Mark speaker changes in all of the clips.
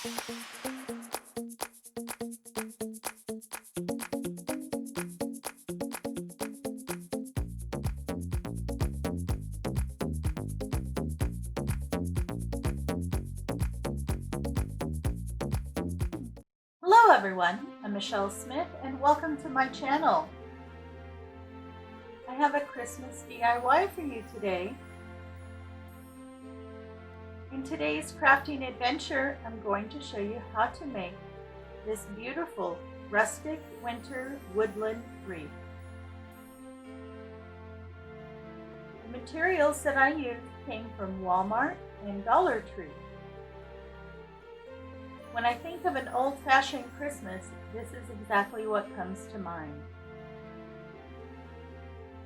Speaker 1: Hello everyone, I'm Michelle Smith and welcome to my channel. I have a Christmas DIY for you today. In today's crafting adventure, I'm going to show you how to make this beautiful rustic winter woodland wreath. The materials that I used came from Walmart and Dollar Tree. When I think of an old-fashioned Christmas, this is exactly what comes to mind.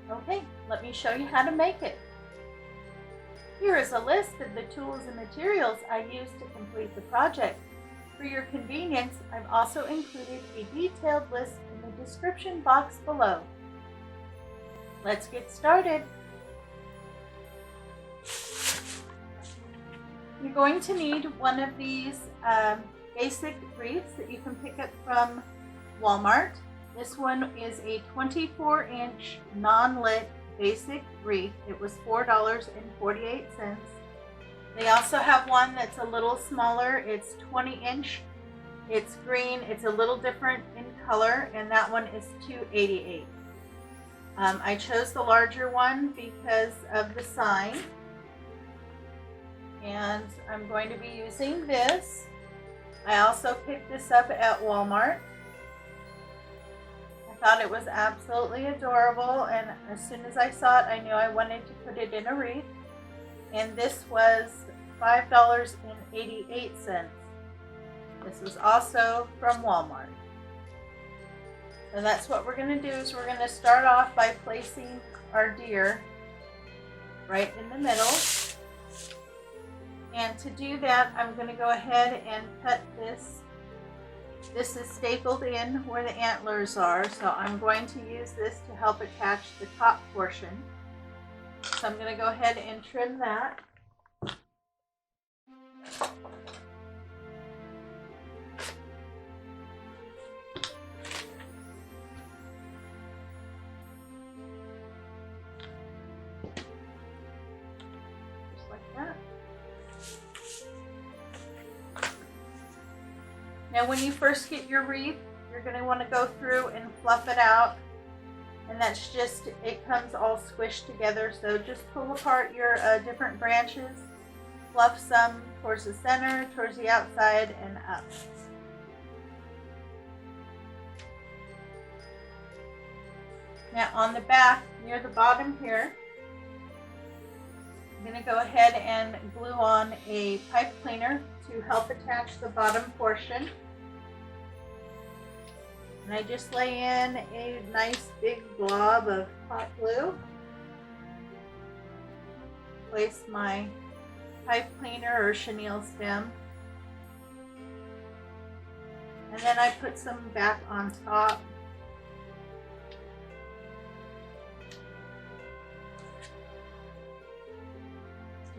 Speaker 1: Okay, let me show you how to make it. Here is a list of the tools and materials I used to complete the project. For your convenience, I've also included a detailed list in the description box below. Let's get started. You're going to need one of these basic wreaths that you can pick up from Walmart. This one is a 24-inch non-lit basic wreath. It was $4.48. They also have one that's a little smaller. It's 20-inch. It's green. It's a little different in color, and that one is $2.88. I chose the larger one because of the sign. And I'm going to be using this. I also picked this up at Walmart. I thought it was absolutely adorable, and as soon as I saw it, I knew I wanted to put it in a wreath. And this was $5.88. This was also from Walmart. So that's what we're going to do, is we're going to start off by placing our deer right in the middle. And to do that, I'm going to go ahead and cut this. This is stapled in where the antlers are, so I'm going to use this to help attach the top portion. So I'm going to go ahead and trim that. Just like that. Now when you first get your wreath, you're going to want to go through and fluff it out. And that's just, it comes all squished together. So just pull apart your different branches, fluff some towards the center, towards the outside, and up. Now on the back, near the bottom here, I'm going to go ahead and glue on a pipe cleaner to help attach the bottom portion. And I just lay in a nice big blob of hot glue. Place my pipe cleaner or chenille stem. And then I put some back on top.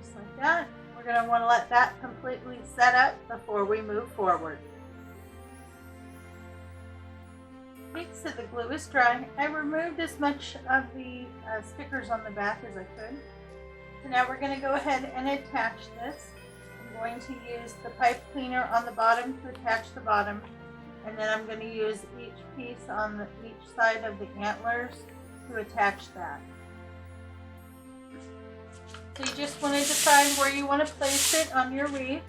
Speaker 1: Just like that. We're going to want to let that completely set up before we move forward. Okay, so the glue is dry. I removed as much of the stickers on the back as I could. So now we're going to go ahead and attach this. I'm going to use the pipe cleaner on the bottom to attach the bottom, and then I'm going to use each piece on each side of the antlers to attach that. So you just want to decide where you want to place it on your wreath.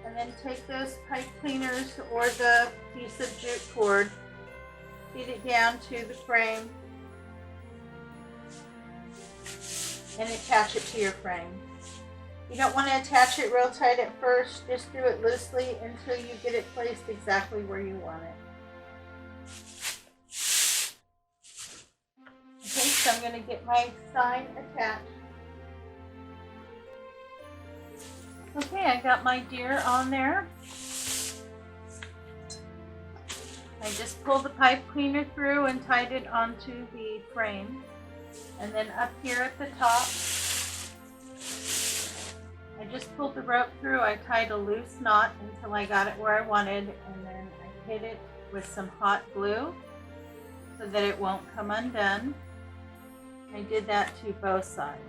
Speaker 1: And then take those pipe cleaners or the piece of jute cord, feed it down to the frame, and attach it to your frame. You don't want to attach it real tight at first, just do it loosely until you get it placed exactly where you want it. Okay, so I'm going to get my sign attached. Okay, I got my deer on there. I just pulled the pipe cleaner through and tied it onto the frame. And then up here at the top, I just pulled the rope through. I tied a loose knot until I got it where I wanted, and then I hit it with some hot glue so that it won't come undone. I did that to both sides.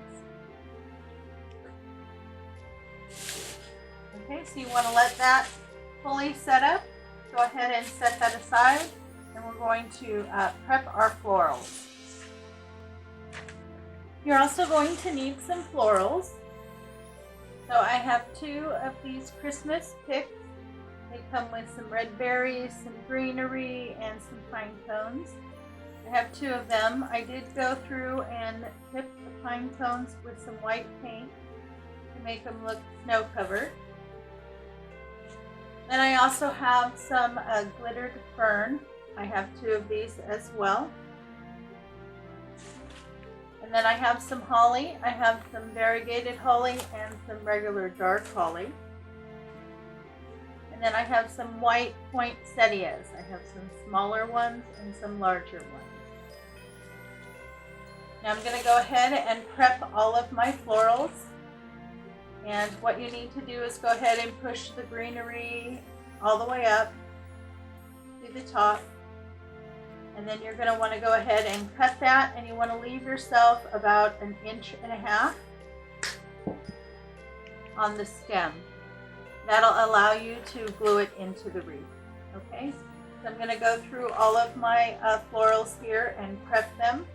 Speaker 1: Okay, so you want to let that fully set up. Go ahead and set that aside, and we're going to prep our florals. You're also going to need some florals. So I have 2 of these Christmas picks. They come with some red berries, some greenery, and some pine cones. I have 2 of them. I did go through and tip the pine cones with some white paint to make them look snow covered. Then I also have some glittered fern. I have 2 of these as well. And then I have some holly. I have some variegated holly and some regular dark holly. And then I have some white poinsettias. I have some smaller ones and some larger ones. Now I'm going to go ahead and prep all of my florals. And what you need to do is go ahead and push the greenery all the way up to the top. And then you're going to want to go ahead and cut that, and you want to leave yourself about 1.5 inches on the stem. That'll allow you to glue it into the wreath. Okay, so I'm going to go through all of my florals here and prep them.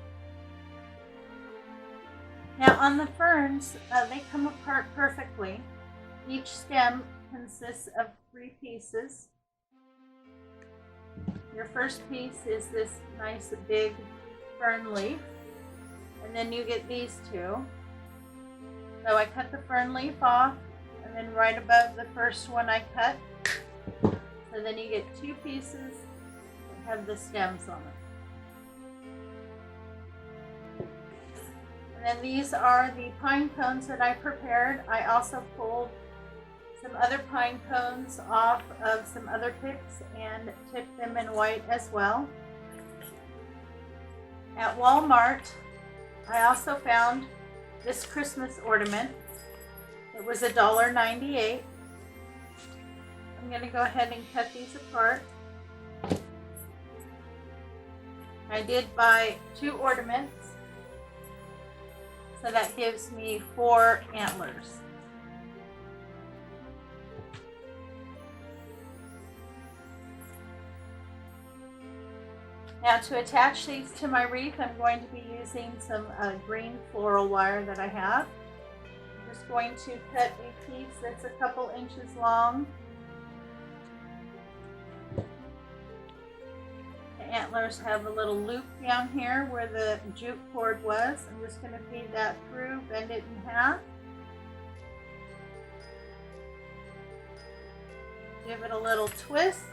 Speaker 1: Now on the ferns, they come apart perfectly. Each stem consists of 3 pieces. Your first piece is this nice big fern leaf, and then you get these 2. So I cut the fern leaf off, and then right above the first one I cut. So then you get 2 pieces that have the stems on them. And then these are the pine cones that I prepared. I also pulled some other pine cones off of some other picks and tipped them in white as well. At Walmart, I also found this Christmas ornament. It was $1.98. I'm going to go ahead and cut these apart. I did buy 2 ornaments, so that gives me 4 antlers. Now to attach these to my wreath, I'm going to be using some green floral wire that I have. I'm just going to cut a piece that's a couple inches long. The antlers have a little loop down here where the jute cord was. I'm just going to feed that through, bend it in half. Give it a little twist.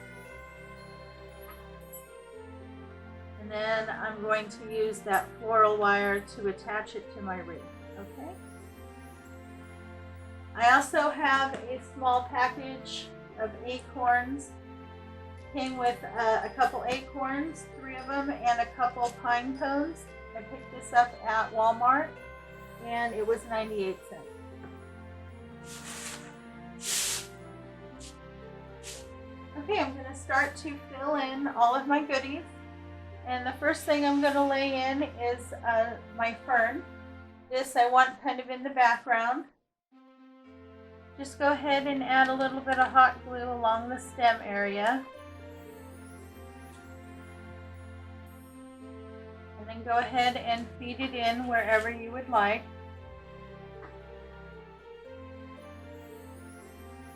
Speaker 1: And then I'm going to use that floral wire to attach it to my wreath. Okay. I also have a small package of acorns. Came with a couple acorns, 3 of them, and a couple pine cones. I picked this up at Walmart, and it was 98 cents. Okay, I'm going to start to fill in all of my goodies. And the first thing I'm going to lay in is my fern. This I want kind of in the background. Just go ahead and add a little bit of hot glue along the stem area. And then go ahead and feed it in wherever you would like.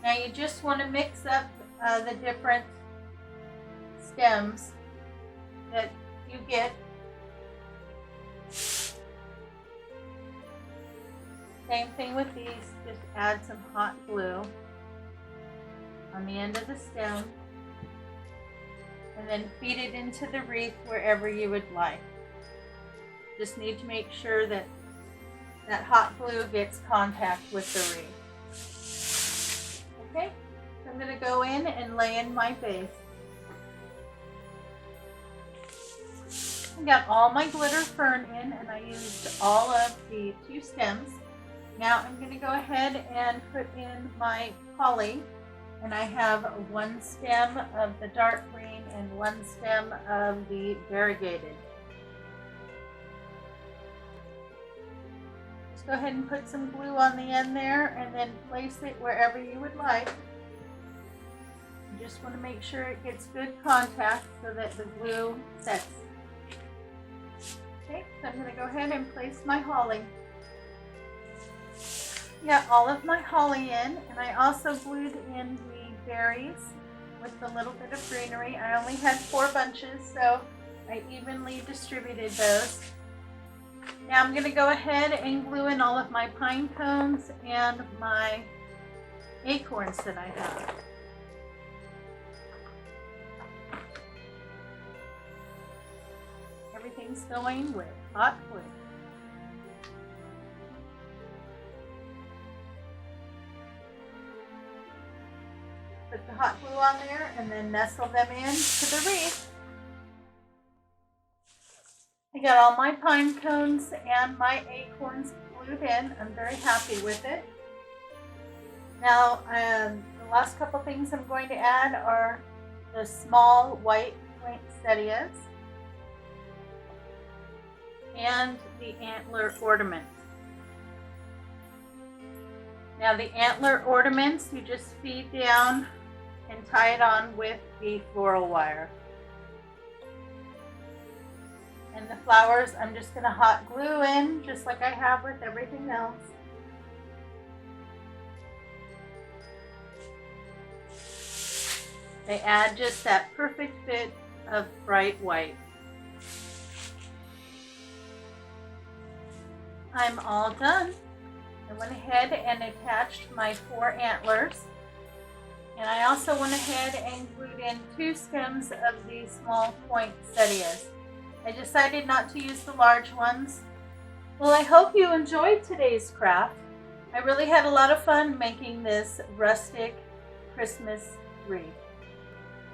Speaker 1: Now you just want to mix up the different stems that you get. Same thing with these, just add some hot glue on the end of the stem and then feed it into the wreath wherever you would like. Just need to make sure that that hot glue gets contact with the wreath. Okay, so I'm going to go in and lay in my base. I got all my glitter fern in, and I used all of the 2 stems. Now I'm going to go ahead and put in my holly, and I have one stem of the dark green and one stem of the variegated. Just go ahead and put some glue on the end there and then place it wherever you would like. You just want to make sure it gets good contact so that the glue sets. Okay, so I'm going to go ahead and place my holly. Got all of my holly in, and I also glued in the berries with a little bit of greenery. I only had 4 bunches, so I evenly distributed those. Now I'm going to go ahead and glue in all of my pine cones and my acorns that I have. Everything's going with hot glue. Put the hot glue on there and then nestle them into the wreath. I got all my pine cones and my acorns glued in. I'm very happy with it. Now, the last couple things I'm going to add are the small white poinsettias and the antler ornaments. Now the antler ornaments, you just feed down and tie it on with the floral wire. And the flowers, I'm just going to hot glue in just like I have with everything else. They add just that perfect fit of bright white. I'm all done. I went ahead and attached my 4 antlers. And I also went ahead and glued in 2 stems of the small poinsettias. I decided not to use the large ones. Well, I hope you enjoyed today's craft. I really had a lot of fun making this rustic Christmas wreath.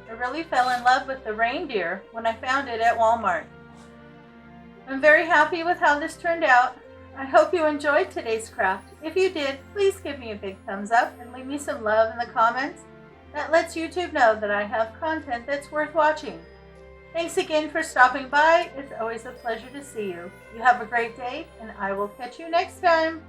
Speaker 1: I really fell in love with the reindeer when I found it at Walmart. I'm very happy with how this turned out. I hope you enjoyed today's craft. If you did, please give me a big thumbs up and leave me some love in the comments. That lets YouTube know that I have content that's worth watching. Thanks again for stopping by. It's always a pleasure to see you. You have a great day, and I will catch you next time.